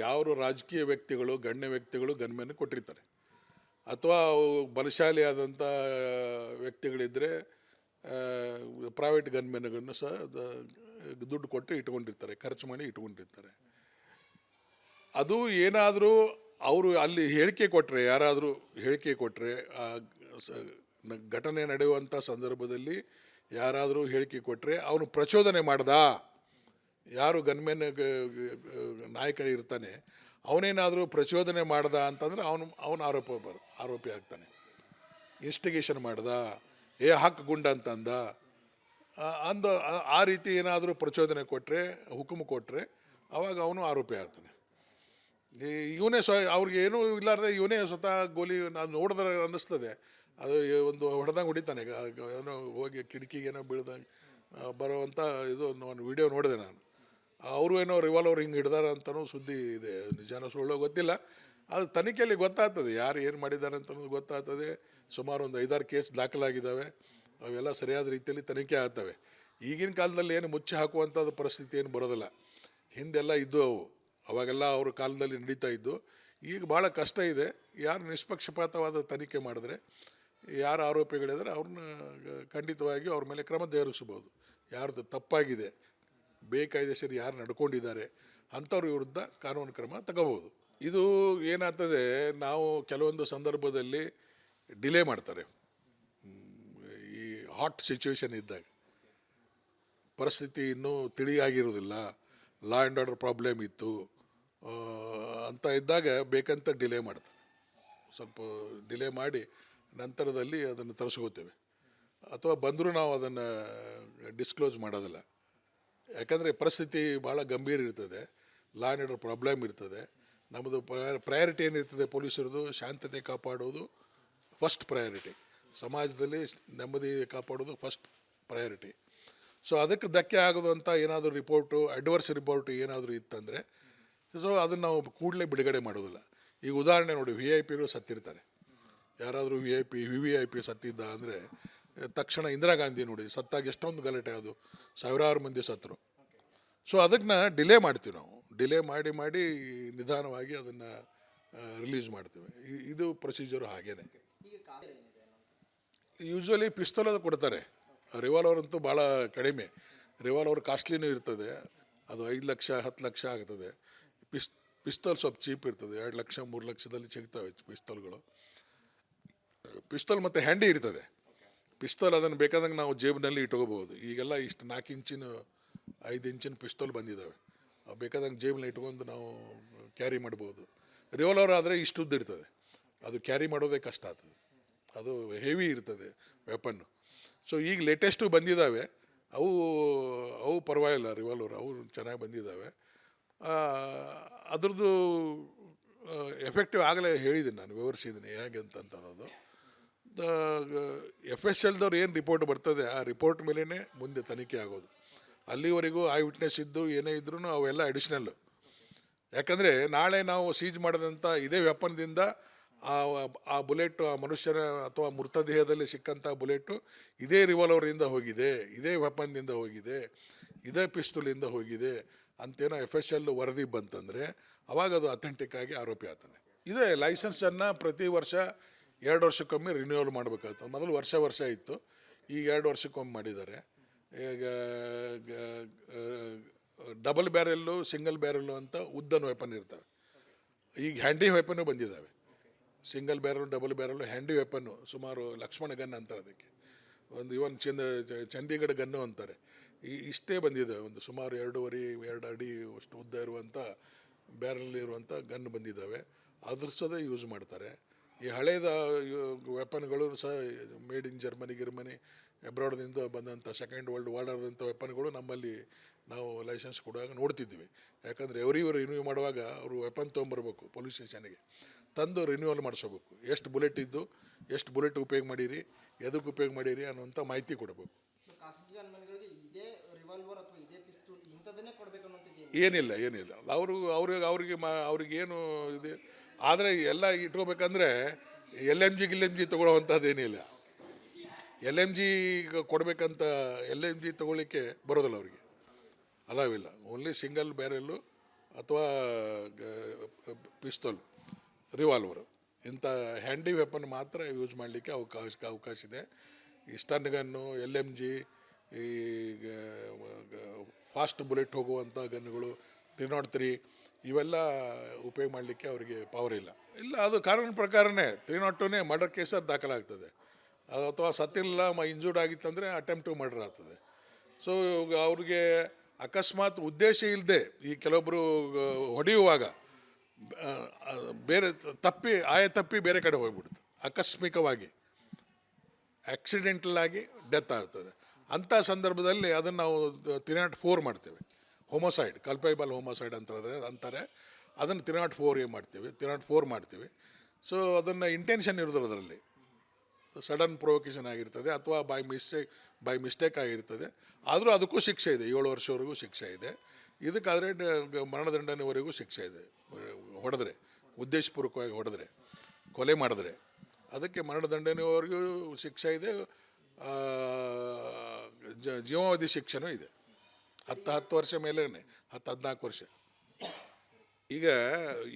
ಯಾವ ರಾಜಕೀಯ ವ್ಯಕ್ತಿಗಳು ಗಣ್ಯ ವ್ಯಕ್ತಿಗಳು ಗನ್ಮೆನ್ ಕೊಟ್ಟಿರ್ತಾರೆ, ಅಥವಾ ಬಲಶಾಲಿಯಾದಂಥ ವ್ಯಕ್ತಿಗಳಿದ್ದರೆ ಪ್ರೈವೇಟ್ ಗನ್ಮೆನ್ಗಳನ್ನು ಸಹ ದುಡ್ಡು ಕೊಟ್ಟು ಇಟ್ಕೊಂಡಿರ್ತಾರೆ, ಖರ್ಚು ಮಾಡಿ ಇಟ್ಕೊಂಡಿರ್ತಾರೆ. ಅದು ಏನಾದರೂ ಅವರು ಅಲ್ಲಿ ಹೇಳಿಕೆ ಕೊಟ್ಟರೆ, ಯಾರಾದರೂ ಹೇಳಿಕೆ ಕೊಟ್ಟರೆ, ಘಟನೆ ನಡೆಯುವಂಥ ಸಂದರ್ಭದಲ್ಲಿ ಯಾರಾದರೂ ಹೇಳಿಕೆ ಕೊಟ್ಟರೆ ಅವನು ಪ್ರಚೋದನೆ ಮಾಡ್ದ, ಯಾರು ಗನ್ಮೆನ್ ನಾಯಕ ಇರ್ತಾನೆ ಅವನೇನಾದರೂ ಪ್ರಚೋದನೆ ಮಾಡ್ದ ಅಂತಂದರೆ ಅವನು ಆರೋಪಿ ಆಗ್ತಾನೆ. ಇನ್ಸ್ಟಿಗೇಷನ್ ಮಾಡ್ದ, ಹಾಕು ಗುಂಡ ಅಂತಂದ ಆ ರೀತಿ ಏನಾದರೂ ಪ್ರಚೋದನೆ ಕೊಟ್ಟರೆ, ಹುಕುಮು ಕೊಟ್ಟರೆ ಆವಾಗ ಅವನು ಆರೋಪಿ ಆಗ್ತಾನೆ. ಇವನೇ ಅವ್ರಿಗೆ ಏನೂ ಇಲ್ಲಾರ್ದೆ ಇವನೇ ಸ್ವತಃ ಗೋಲಿ ನಾನು ನೋಡಿದ್ರೆ ಅನ್ನಿಸ್ತದೆ, ಅದು ಒಂದು ಹೊಡೆದಂಗೆ ಹೊಡಿತಾನೆ, ಏನೋ ಹೋಗಿ ಕಿಟಕಿಗೇನೋ ಬೀಳ್ದಂಗೆ ಬರೋವಂಥ ಇದು ಒಂದು ವಿಡಿಯೋ ನೋಡಿದೆ ನಾನು. ಅವರು ಏನೋ ರಿವಾಲ್ವರ್ ಹಿಂಗೆ ಹಿಡ್ದಾರ ಅಂತಲೂ ಸುದ್ದಿ ಇದೆ, ನಿಜಾನ ಸುಳ್ಳು ಗೊತ್ತಿಲ್ಲ. ಅದು ತನಿಖೆಯಲ್ಲಿ ಗೊತ್ತಾಗ್ತದೆ ಯಾರು ಏನು ಮಾಡಿದ್ದಾರೆ ಅಂತಲೂ ಗೊತ್ತಾಗ್ತದೆ. ಸುಮಾರು ಒಂದು 5-6 ಕೇಸ್ ದಾಖಲಾಗಿದ್ದಾವೆ, ಅವೆಲ್ಲ ಸರಿಯಾದ ರೀತಿಯಲ್ಲಿ ತನಿಖೆ ಆಗ್ತವೆ. ಈಗಿನ ಕಾಲದಲ್ಲಿ ಏನು ಮುಚ್ಚಿ ಹಾಕುವಂಥದ್ದು ಪರಿಸ್ಥಿತಿ ಏನು ಬರೋದಿಲ್ಲ, ಹಿಂದೆಲ್ಲ ಇದ್ದು ಅವಾಗೆಲ್ಲ ಅವ್ರ ಕಾಲದಲ್ಲಿ ನಡೀತಾ ಇದ್ದು. ಈಗ ಭಾಳ ಕಷ್ಟ ಇದೆ. ಯಾರು ನಿಷ್ಪಕ್ಷಪಾತವಾದ ತನಿಖೆ ಮಾಡಿದ್ರೆ, ಯಾರು ಆರೋಪಿಗಳಿದ್ರೆ ಅವ್ರನ್ನ ಖಂಡಿತವಾಗಿ ಅವ್ರ ಮೇಲೆ ಕ್ರಮ ಜರುಗಿಸ್ಬೋದು. ಯಾರ್ದು ತಪ್ಪಾಗಿದೆ, ಬೇಕಾಯ್ದೆಸರಿ ಯಾರು ನಡ್ಕೊಂಡಿದ್ದಾರೆ ಅಂಥವ್ರ ವಿರುದ್ಧ ಕಾನೂನು ಕ್ರಮ ತಗೋಬೋದು. ಇದು ಏನಾಗ್ತದೆ, ನಾವು ಕೆಲವೊಂದು ಸಂದರ್ಭದಲ್ಲಿ ಡಿಲೇ ಮಾಡ್ತಾರೆ. ಈ ಹಾಟ್ ಸಿಚುವೇಶನ್ ಇದ್ದಾಗ, ಪರಿಸ್ಥಿತಿ ಇನ್ನೂ ತಿಳಿಯಾಗಿರೋದಿಲ್ಲ, ಲಾ ಆ್ಯಂಡ್ ಆರ್ಡರ್ ಪ್ರಾಬ್ಲಮ್ ಇತ್ತು ಅಂತ ಇದ್ದಾಗ ಬೇಕಂತ ಡಿಲೇ ಮಾಡ್ತಾರೆ. ಸ್ವಲ್ಪ ಡಿಲೇ ಮಾಡಿ ನಂತರದಲ್ಲಿ ಅದನ್ನು ತರಿಸ್ಕೋತೇವೆ, ಅಥವಾ ಬಂದರೂ ನಾವು ಅದನ್ನು ಡಿಸ್ಕ್ಲೋಸ್ ಮಾಡೋದಿಲ್ಲ. ಯಾಕಂದರೆ ಪರಿಸ್ಥಿತಿ ಭಾಳ ಗಂಭೀರ ಇರ್ತದೆ, ಲಾ ಆ್ಯಂಡ್ ಆರ್ಡರ್ ಪ್ರಾಬ್ಲಮ್ ಇರ್ತದೆ. ನಮ್ಮದು ಪ್ರಯಾರಿಟಿ ಏನಿರ್ತದೆ ಪೊಲೀಸರದು, ಶಾಂತತೆ ಕಾಪಾಡೋದು ಫಸ್ಟ್ ಪ್ರಯಾರಿಟಿ, ಸಮಾಜದಲ್ಲಿ ನೆಮ್ಮದಿ ಕಾಪಾಡೋದು ಫಸ್ಟ್ ಪ್ರಯಾರಿಟಿ. ಸೊ ಅದಕ್ಕೆ ಧಕ್ಕೆ ಆಗೋದು ಅಂತ ಏನಾದರೂ ರಿಪೋರ್ಟು, ಅಡ್ವರ್ಸ್ ರಿಪೋರ್ಟು ಏನಾದರೂ ಇತ್ತಂದರೆ ಸೊ ಅದನ್ನು ನಾವು ಕೂಡಲೇ ಬಿಡುಗಡೆ ಮಾಡೋದಿಲ್ಲ. ಈಗ ಉದಾಹರಣೆ ನೋಡಿ, VIP ಸತ್ತಿರ್ತಾರೆ, ಯಾರಾದರೂ VIP ಸತ್ತಿದ್ದ ಅಂದರೆ ತಕ್ಷಣ ಇಂದಿರಾ ಗಾಂಧಿ ನೋಡಿ ಸತ್ತಾಗ ಎಷ್ಟೊಂದು ಗಲಾಟೆ, ಅದು ಸಾವಿರಾರು ಮಂದಿ ಸತ್ತರು. ಸೊ ಅದಕ್ಕೆ ಡಿಲೇ ಮಾಡ್ತೀವಿ ನಾವು, ಡಿಲೇ ಮಾಡಿ ನಿಧಾನವಾಗಿ ಅದನ್ನು ರಿಲೀಸ್ ಮಾಡ್ತೀವಿ. ಇದು ಪ್ರೊಸೀಜರು ಹಾಗೇನೆ. ಯೂಶ್ವಲಿ ಪಿಸ್ತೂಲ್ ಅದು ಕೊಡ್ತಾರೆ, ರಿವಾಲ್ವರ್ ಅಂತೂ ಭಾಳ ಕಡಿಮೆ. ರಿವಾಲ್ವರ್ ಕಾಸ್ಟ್ಲಿನೂ ಇರ್ತದೆ, ಅದು 5 ಲಕ್ಷ 10 ಲಕ್ಷ ಆಗ್ತದೆ. ಪಿಸ್ತೂಲ್ ಸ್ವಲ್ಪ ಚೀಪ್ ಇರ್ತದೆ, 2 ಲಕ್ಷ 3 ಲಕ್ಷದಲ್ಲಿ ಸಿಗ್ತವೆ ಪಿಸ್ತೂಲ್ಗಳು. ಪಿಸ್ತೂಲ್ ಮತ್ತು ಹ್ಯಾಂಡಿ ಇರ್ತದೆ. ಪಿಸ್ತೂಲ್ ಅದನ್ನು ಬೇಕಾದಂಗೆ ನಾವು ಜೇಬಿನಲ್ಲಿ ಇಟ್ಕೋಬೋದು. ಈಗೆಲ್ಲ ಇಷ್ಟು 4 ಇಂಚಿನ 5 ಇಂಚಿನ ಪಿಸ್ತೂಲ್ ಬಂದಿದ್ದಾವೆ, ಬೇಕಾದಂಗೆ ಜೇಬಲ್ಲಿ ಇಟ್ಕೊಂಡು ನಾವು ಕ್ಯಾರಿ ಮಾಡ್ಬೋದು. ರಿವಾಲ್ವರ್ ಆದರೆ ಇಷ್ಟು ಉದ್ದ ಇರ್ತದೆ, ಅದು ಕ್ಯಾರಿ ಮಾಡೋದೇ ಕಷ್ಟ ಆಗ್ತದೆ, ಅದು ಹೆವಿ ಇರ್ತದೆ ವೆಪನ್ನು. ಸೊ ಈಗ ಲೇಟೆಸ್ಟು ಬಂದಿದ್ದಾವೆ, ಅವು ಪರವಾಗಿಲ್ಲ, ರಿವಾಲ್ವರ್ ಅವು ಚೆನ್ನಾಗಿ ಬಂದಿದ್ದಾವೆ. ಅದ್ರದ್ದು ಎಫೆಕ್ಟಿವ್ ಆಗಲೇ ಹೇಳಿದ್ದೀನಿ ನಾನು, ವಿವರಿಸಿದ್ದೀನಿ ಹೇಗೆ ಅಂತ ಅನ್ನೋದು. FSLದವ್ರು ಏನು ರಿಪೋರ್ಟ್ ಬರ್ತದೆ ಆ ರಿಪೋರ್ಟ್ ಮೇಲೇ ಮುಂದೆ ತನಿಖೆ ಆಗೋದು. ಅಲ್ಲಿವರೆಗೂ ಐ ವಿಟ್ನೆಸ್ ಇದ್ದು ಏನೇ ಇದ್ರೂ ಅವೆಲ್ಲ ಅಡಿಷ್ನಲ್ಲು. ಯಾಕಂದರೆ ನಾಳೆ ನಾವು ಸೀಜ್ ಮಾಡಿದಂಥ ಇದೇ ವೆಪನ್ದಿಂದ ಆ ಬುಲೆಟು, ಆ ಮನುಷ್ಯನ ಅಥವಾ ಮೃತದೇಹದಲ್ಲಿ ಸಿಕ್ಕಂಥ ಬುಲೆಟು ಇದೇ ರಿವಾಲ್ವರಿಂದ ಹೋಗಿದೆ, ಇದೇ ವೆಪನ್ನಿಂದ ಹೋಗಿದೆ, ಇದೇ ಪಿಸ್ತೂಲಿಂದ ಹೋಗಿದೆ ಅಂತೇನೋ FSL ವರದಿ ಬಂತಂದರೆ ಅವಾಗ ಅದು ಅಥೆಂಟಿಕ್ ಆಗಿ ಆರೋಪಿ ಆಗ್ತಾನೆ. ಇದೇ ಲೈಸೆನ್ಸನ್ನು ಪ್ರತಿ ವರ್ಷ 2 ವರ್ಷಕ್ಕೊಮ್ಮೆ ರಿನ್ಯೂವಲ್ ಮಾಡಬೇಕಾಗ್ತದೆ. ಮೊದಲು ವರ್ಷ ಇತ್ತು, ಈಗ 2 ವರ್ಷಕ್ಕೊಮ್ಮೆ ಮಾಡಿದ್ದಾರೆ. ಈಗ ಡಬಲ್ ಬ್ಯಾರೆಲ್ಲು, ಸಿಂಗಲ್ ಬ್ಯಾರೆಲ್ಲು ಅಂತ ಉದ್ದನ ವೆಪನ್ ಇರ್ತವೆ. ಈಗ ಹ್ಯಾಂಡಿ ವೆಪನ್ನು ಬಂದಿದ್ದಾವೆ, ಸಿಂಗಲ್ ಬ್ಯಾರಲ್, ಡಬಲ್ ಬ್ಯಾರಲ್ಲು, ಹ್ಯಾಂಡಿ ವೆಪನ್ನು. ಸುಮಾರು ಲಕ್ಷ್ಮಣ ಗನ್ ಅಂತಾರೆ ಅದಕ್ಕೆ, ಒಂದು ಇವನ್ ಚಂಡೀಗಢ ಗನ್ನು ಅಂತಾರೆ. ಇಷ್ಟೇ ಬಂದಿದೆ, ಒಂದು ಸುಮಾರು 2.5-2 ಅಡಿ ಅಷ್ಟು ಉದ್ದ ಇರುವಂಥ ಬ್ಯಾರಲ್ ಇರುವಂಥ ಗನ್ ಬಂದಿದ್ದಾವೆ. ಅದ್ರ ಸಹ ಯೂಸ್ ಮಾಡ್ತಾರೆ. ಈ ಹಳೇದ ವೆಪನ್ಗಳು ಸಹ ಮೇಡ್ ಇನ್ ಗಿರ್ಮನಿ ಅಬ್ರಾಡ್ದಿಂದ ಬಂದಂಥ ಸೆಕೆಂಡ್ ವರ್ಲ್ಡ್ ವಾರ್ ಆದಂಥ ವೆಪನ್ಗಳು ನಮ್ಮಲ್ಲಿ ನಾವು ಲೈಸೆನ್ಸ್ ಕೊಡುವಾಗ ನೋಡ್ತಿದ್ವಿ. ಯಾಕಂದರೆ ಇವರು ರಿನ್ಯೂ ಮಾಡುವಾಗ ಅವರು ವೆಪನ್ ತೊಗೊಂಬರ್ಬೇಕು, ಪೊಲೀಸ್ ಸ್ಟೇಷನ್ಗೆ ತಂದು ರಿನ್ಯೂವಲ್ ಮಾಡಿಸ್ಕೋಬೇಕು. ಎಷ್ಟು ಬುಲೆಟ್ ಇದ್ದು, ಎಷ್ಟು ಬುಲೆಟ್ ಉಪಯೋಗ ಮಾಡಿರಿ, ಎದಕ್ಕೆ ಉಪಯೋಗ ಮಾಡಿರಿ ಅನ್ನೋಂಥ ಮಾಹಿತಿ ಕೊಡಬೇಕು. ಏನಿಲ್ಲ ಅವ್ರಿಗೇನು ಇದೆ. ಆದರೆ ಎಲ್ಲ ಇಟ್ಕೋಬೇಕಂದ್ರೆ LMG ತೊಗೊಳ್ಳೋವಂಥದ್ದೇನಿಲ್ಲ. LMG ಕೊಡಬೇಕಂತ LMG ತೊಗೊಳ್ಳಿಕ್ಕೆ ಬರೋದಿಲ್ಲ ಅವ್ರಿಗೆ, ಅಲಾವಿಲ್ಲ. ಓನ್ಲಿ ಸಿಂಗಲ್ ಬ್ಯಾರೆಲ್ಲು ಅಥವಾ ಪಿಸ್ತೂಲ್, ರಿವಾಲ್ವರು ಇಂಥ ಹ್ಯಾಂಡಿ ವೆಪನ್ ಮಾತ್ರ ಯೂಸ್ ಮಾಡಲಿಕ್ಕೆ ಅವಕಾಶ ಇದೆ. ಈ ಸ್ಟನ್ ಗನ್ನು, LMG, ಈ ಫಾಸ್ಟ್ ಬುಲೆಟ್ ಹೋಗುವಂಥ ಗನ್ನುಗಳು 303 ಇವೆಲ್ಲ ಉಪಯೋಗ ಮಾಡಲಿಕ್ಕೆ ಅವರಿಗೆ ಪವರ್ ಇಲ್ಲ. ಅದು ಕಾನೂನು ಪ್ರಕಾರನೇ 302ನೇ ಮರ್ಡರ್ ಕೇಸಲ್ಲಿ ದಾಖಲಾಗ್ತದೆ. ಅದು ಅಥವಾ ಸತ್ತಿಲ್ಲ ಇಂಜೂರ್ಡ್ ಆಗಿತ್ತಂದರೆ ಅಟೆಂಪ್ಟ್ ಟು ಮರ್ಡರ್ ಆಗ್ತದೆ. ಸೊ ಅವ್ರಿಗೆ ಅಕಸ್ಮಾತ್ ಉದ್ದೇಶ ಇಲ್ಲದೆ ಈ ಕೆಲವೊಬ್ಬರು ಹೊಡೆಯುವಾಗ ಬೇರೆ ತಪ್ಪಿ ಬೇರೆ ಕಡೆ ಹೋಗ್ಬಿಡ್ತು, ಆಕಸ್ಮಿಕವಾಗಿ ಆಕ್ಸಿಡೆಂಟಲ್ ಆಗಿ ಡೆತ್ ಆಗ್ತದೆ. ಅಂಥ ಸಂದರ್ಭದಲ್ಲಿ ಅದನ್ನು ನಾವು 304 ಮಾಡ್ತೇವೆ. ಹೋಮೋಸೈಡ್, ಕಲ್ಪೈಬಲ್ ಹೋಮೋಸೈಡ್ ಅಂತಾರೆ. ಅದನ್ನು 304 ಮಾಡ್ತೀವಿ, 304 ಮಾಡ್ತೀವಿ. ಸೊ ಅದನ್ನು ಇಂಟೆನ್ಷನ್ ಇರೋದು ಅದರಲ್ಲಿ ಸಡನ್ ಪ್ರೊವೊಕೇಷನ್ ಆಗಿರ್ತದೆ ಅಥವಾ ಬೈ ಮಿಸ್ಟೇಕ್ ಆಗಿರ್ತದೆ. ಆದರೂ ಅದಕ್ಕೂ ಶಿಕ್ಷೆ ಇದೆ, 7 ವರ್ಷವರೆಗೂ ಶಿಕ್ಷೆ ಇದೆ. ಇದಕ್ಕಾದರೆ ಮರಣದಂಡನೆವರೆಗೂ ಶಿಕ್ಷೆ ಇದೆ. ಹೊಡೆದ್ರೆ, ಉದ್ದೇಶಪೂರ್ವಕವಾಗಿ ಹೊಡೆದ್ರೆ, ಕೊಲೆ ಮಾಡಿದ್ರೆ ಅದಕ್ಕೆ ಮರಣದಂಡನೆವರೆಗೂ ಶಿಕ್ಷೆ ಇದೆ. ಜೀವಾವಧಿ ಶಿಕ್ಷೆನೂ ಇದೆ. 10 ವರ್ಷ ಮೇಲೆ 14 ವರ್ಷ. ಈಗ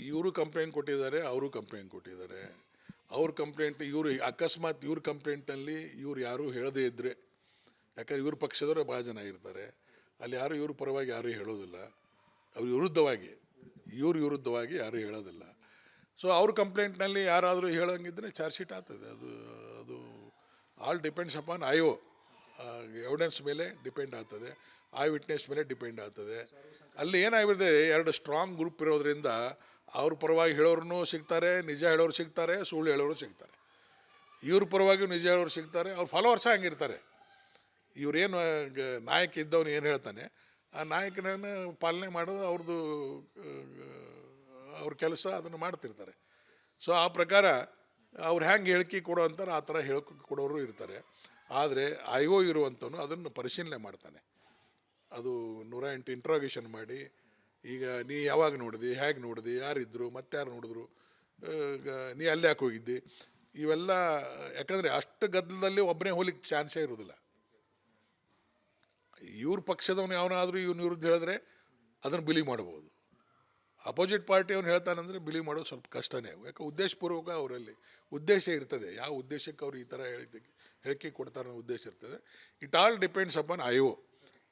ಇವರು ಕಂಪ್ಲೇಂಟ್ ಕೊಟ್ಟಿದ್ದಾರೆ, ಅವರು ಕಂಪ್ಲೇಂಟ್ ಕೊಟ್ಟಿದ್ದಾರೆ. ಅವ್ರ ಕಂಪ್ಲೇಂಟ್ ಅಕಸ್ಮಾತ್ ಇವ್ರ ಕಂಪ್ಲೇಂಟಲ್ಲಿ ಇವ್ರು ಯಾರೂ ಹೇಳದೇ ಇದ್ದರೆ, ಯಾಕಂದ್ರೆ ಇವ್ರ ಪಕ್ಷದವರು ಭಾಳ ಜನ ಇರ್ತಾರೆ, ಅಲ್ಲಿ ಯಾರು ಇವ್ರ ಪರವಾಗಿ ಯಾರೂ ಹೇಳೋದಿಲ್ಲ, ಅವ್ರ ವಿರುದ್ಧವಾಗಿ ಯಾರೂ ಹೇಳೋದಿಲ್ಲ. ಸೊ ಅವ್ರ ಕಂಪ್ಲೇಂಟ್ನಲ್ಲಿ ಯಾರಾದರೂ ಹೇಳೋಂಗಿದ್ರೆ ಚಾರ್ಜ್ ಶೀಟ್ ಆಗ್ತದೆ. ಅದು all depends upon IO evidence ಮೇಲೆ ಡಿಪೆಂಡ್ ಆಗ್ತದೆ, ಐ ವಿಟ್ನೆಸ್ ಮೇಲೆ ಡಿಪೆಂಡ್ ಆಗ್ತದೆ. ಅಲ್ಲಿ ಏನಾಗಿದೆ, 2 ಸ್ಟ್ರಾಂಗ್ ಗ್ರೂಪ್ ಇರೋದ್ರಿಂದ ಅವ್ರ ಪರವಾಗಿ ಹೇಳೋರು ಸಿಗ್ತಾರೆ, ನಿಜ ಹೇಳೋರು ಸಿಗ್ತಾರೆ, ಸುಳ್ಳು ಹೇಳೋರು ಸಿಗ್ತಾರೆ. ಇವ್ರ ಪರವಾಗಿಯೂ ನಿಜ ಹೇಳೋರು ಸಿಗ್ತಾರೆ, ಅವ್ರ ಫಾಲೋವರ್ಸ ಹಂಗಿರ್ತಾರೆ. ಇವ್ರೇನು ನಾಯಕ ಇದ್ದವನು ಏನು ಹೇಳ್ತಾನೆ ಆ ನಾಯಕನನ್ನು ಪಾಲನೆ ಮಾಡೋದು ಅವ್ರ ಕೆಲಸ, ಅದನ್ನು ಮಾಡ್ತಿರ್ತಾರೆ. ಸೊ ಆ ಪ್ರಕಾರ ಅವ್ರು ಹೆಂಗೆ ಹೇಳಿಕೆ ಕೊಡೋ ಅಂತಾರೆ ಆ ಥರ ಹೇಳಿಕೆ ಕೊಡೋರು ಇರ್ತಾರೆ. ಆದರೆ IO ಇರುವಂಥವನು ಅದನ್ನು ಪರಿಶೀಲನೆ ಮಾಡ್ತಾನೆ. ಅದು 108 ಇಂಟ್ರಾಗೇಷನ್ ಮಾಡಿ, ಈಗ ನೀ ಯಾವಾಗ ನೋಡಿದಿ, ಹೇಗೆ ನೋಡಿದಿ, ಯಾರಿದ್ರು, ಮತ್ತಾರು ನೋಡಿದ್ರು, ನೀ ಅಲ್ಲಿ ಯಾಕೆ ಹೋಗಿದ್ದಿ, ಇವೆಲ್ಲ. ಯಾಕಂದರೆ ಅಷ್ಟು ಗದ್ದಲದಲ್ಲಿ ಒಬ್ಬನೇ ಹೋಗ್ಲಿಕ್ಕೆ ಚಾನ್ಸೇ ಇರೋದಿಲ್ಲ. ಇವ್ರ ಪಕ್ಷದವನು ಯಾವನಾದರೂ ಇವ್ನ ವಿರುದ್ಧ ಹೇಳಿದ್ರೆ ಅದನ್ನು ಬಿಲೀವ್ ಮಾಡ್ಬೋದು. ಅಪೋಸಿಟ್ ಪಾರ್ಟಿ ಅವ್ನು ಹೇಳ್ತಾನಂದರೆ ಬಿಲೀವ್ ಮಾಡೋದು ಸ್ವಲ್ಪ ಕಷ್ಟನೇ. ಯಾಕೆ ಉದ್ದೇಶಪೂರ್ವಕ ಅವರಲ್ಲಿ ಉದ್ದೇಶ ಇರ್ತದೆ. ಯಾವ ಉದ್ದೇಶಕ್ಕೆ ಅವ್ರು ಈ ಥರ ಹೇಳಿಕೆ ಕೊಡ್ತಾರೆ ಅನ್ನೋ ಉದ್ದೇಶ ಇರ್ತದೆ. It all depends upon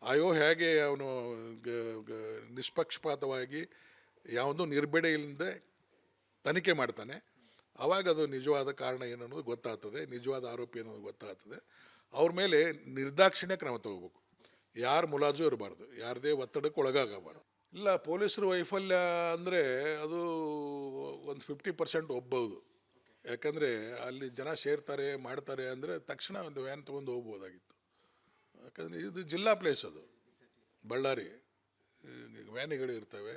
IO ಹೇಗೆ ಅವನು ನಿಷ್ಪಕ್ಷಪಾತವಾಗಿ ಯಾವುದೂ ನಿರ್ಬೇಡೆ ಇಲ್ಲದೆ ತನಿಖೆ ಮಾಡ್ತಾನೆ, ಆವಾಗ ಅದು ನಿಜವಾದ ಕಾರಣ ಏನು ಅನ್ನೋದು ಗೊತ್ತಾಗ್ತದೆ, ನಿಜವಾದ ಆರೋಪಿ ಅನ್ನೋದು ಗೊತ್ತಾಗ್ತದೆ. ಅವ್ರ ಮೇಲೆ ನಿರ್ದಾಕ್ಷಿಣ್ಯ ಕ್ರಮ ತಗೋಬೇಕು. ಯಾರು ಮುಲಾಜು ಇರಬಾರ್ದು, ಯಾರದೇ ಒತ್ತಡಕ್ಕೆ ಒಳಗಾಗಬಾರ್ದು. ಇಲ್ಲ, ಪೊಲೀಸರು ವೈಫಲ್ಯ ಅಂದರೆ ಅದು ಒಂದು 50% ಒಪ್ಪಬಹುದು. ಯಾಕಂದರೆ ಅಲ್ಲಿ ಜನ ಸೇರ್ತಾರೆ ಮಾಡ್ತಾರೆ ಅಂದರೆ ತಕ್ಷಣ ಒಂದು ವ್ಯಾನ್ ತೊಗೊಂಡು ಹೋಗ್ಬೋದಾಗಿತ್ತು. ಯಾಕಂದರೆ ಇದು ಜಿಲ್ಲಾ ಪ್ಲೇಸ್, ಅದು ಬಳ್ಳಾರಿ. ವ್ಯಾನ್ಗಳು ಇರ್ತವೆ,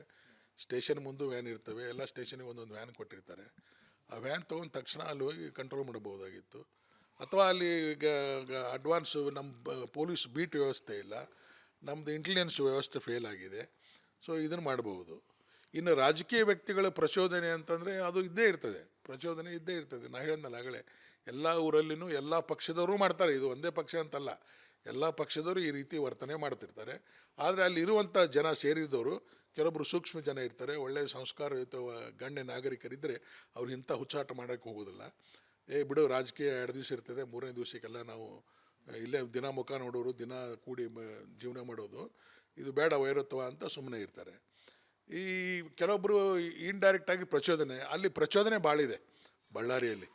ಸ್ಟೇಷನ್ ಮುಂದೆ ವ್ಯಾನ್ ಇರ್ತವೆ, ಎಲ್ಲ ಸ್ಟೇಷನಿಗೆ ಒಂದೊಂದು ವ್ಯಾನ್ ಕೊಟ್ಟಿರ್ತಾರೆ. ಆ ವ್ಯಾನ್ ತೊಗೊಂಡು ತಕ್ಷಣ ಅಲ್ಲಿ ಹೋಗಿ ಕಂಟ್ರೋಲ್ ಮಾಡಬಹುದಾಗಿತ್ತು. ಅಥವಾ ಅಲ್ಲಿ ಅಡ್ವಾನ್ಸು ನಮ್ಮ ಪೊಲೀಸ್ ಬೀಟ್ ವ್ಯವಸ್ಥೆ ಇಲ್ಲ, ನಮ್ಮದು ಇಂಟೆಲಿಜೆನ್ಸ್ ವ್ಯವಸ್ಥೆ ಫೇಲ್ ಆಗಿದೆ. ಸೊ ಇದನ್ನು ಮಾಡಬಹುದು. ಇನ್ನು ರಾಜಕೀಯ ವ್ಯಕ್ತಿಗಳ ಪ್ರಚೋದನೆ ಅಂತಂದರೆ ಅದು ಪ್ರಚೋದನೆ ಇದ್ದೇ ಇರ್ತದೆ. ನಾ ಹೇಳಿದ್ನಲ್ಲ ಆಗಲೇ, ಎಲ್ಲ ಊರಲ್ಲಿನೂ ಎಲ್ಲ ಪಕ್ಷದವರು ಮಾಡ್ತಾರೆ. ಇದು ಒಂದೇ ಪಕ್ಷ ಅಂತಲ್ಲ, ಎಲ್ಲ ಪಕ್ಷದವರು ಈ ರೀತಿ ವರ್ತನೆ ಮಾಡ್ತಿರ್ತಾರೆ. ಆದರೆ ಅಲ್ಲಿ ಇರುವಂಥ ಜನ ಸೇರಿದವರು ಕೆಲವೊಬ್ಬರು ಸೂಕ್ಷ್ಮ ಜನ ಇರ್ತಾರೆ, ಒಳ್ಳೆಯ ಸಂಸ್ಕಾರಯುತ ಗಣ್ಯ ನಾಗರಿಕರಿದ್ದರೆ ಅವ್ರು ಇಂಥ ಹುಚ್ಚಾಟ ಮಾಡೋಕ್ಕೆ ಹೋಗೋದಿಲ್ಲ. ಬಿಡು, ರಾಜಕೀಯ 2 ದಿವಸ ಇರ್ತದೆ, 3ನೇ ದಿವಸಕ್ಕೆಲ್ಲ ನಾವು ಇಲ್ಲೇ ದಿನ ಮುಖ ನೋಡೋರು, ದಿನ ಕೂಡಿ ಜೀವನ ಮಾಡೋದು, ಇದು ಬೇಡ ವೈರತ್ವ ಅಂತ ಸುಮ್ಮನೆ ಇರ್ತಾರೆ. ಈ ಕೆಲವೊಬ್ಬರು ಇಂಡೈರೆಕ್ಟಾಗಿ ಪ್ರಚೋದನೆ ಭಾಳಿದೆ ಬಳ್ಳಾರಿಯಲ್ಲಿ.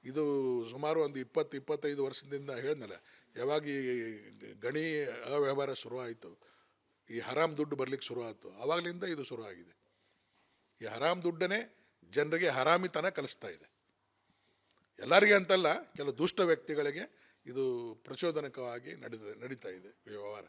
ಇದು ಸುಮಾರು ಒಂದು 20-25 ವರ್ಷದಿಂದ ಹೇಳಿದ್ನಲ್ಲ, ಯಾವಾಗ ಈ ಗಣಿ ಅವ್ಯವಹಾರ ಶುರುವಾಯಿತು, ಈ ಹರಾಮ್ ದುಡ್ಡು ಬರಲಿಕ್ಕೆ ಶುರುವಾಯಿತು, ಆವಾಗಲಿಂದ ಇದು ಶುರುವಾಗಿದೆ. ಈ ಹರಾಮ್ ದುಡ್ಡನ್ನೇ ಜನರಿಗೆ ಹರಾಮಿತನ ಕಲಿಸ್ತಾ ಇದೆ. ಎಲ್ಲರಿಗೆ ಅಂತಲ್ಲ, ಕೆಲವು ದುಷ್ಟ ವ್ಯಕ್ತಿಗಳಿಗೆ ಇದು ಪ್ರಚೋದನಕವಾಗಿ ನಡೀತಾ ಇದೆ ವ್ಯವಹಾರ.